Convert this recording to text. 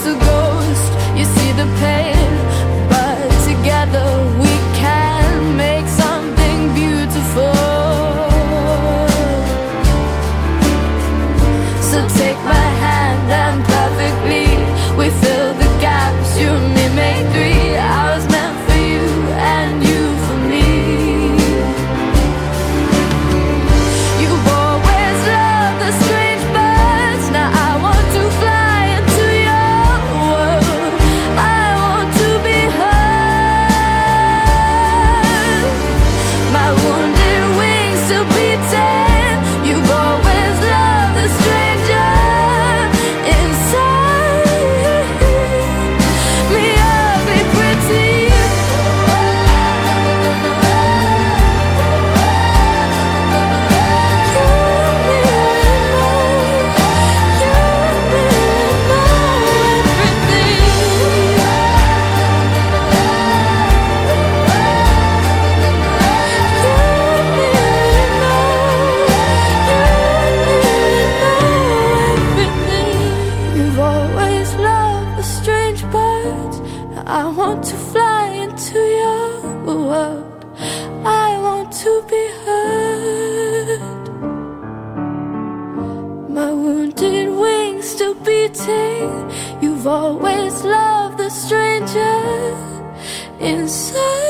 a ghost, you see the pain, but together we can make something beautiful. So take my hand and perfectly we fill the gaps. You and me make 3 hours meant for you and you for me. You've always loved the strange birds. Now I want to fly into your world. I want to be heard. My wounded wings still beating. You've always loved the stranger inside me, ugly pretty. You've always loved the strange birds. I want to fly into your world. I want to be heard. My wounded wings still beating. You've always loved the stranger inside.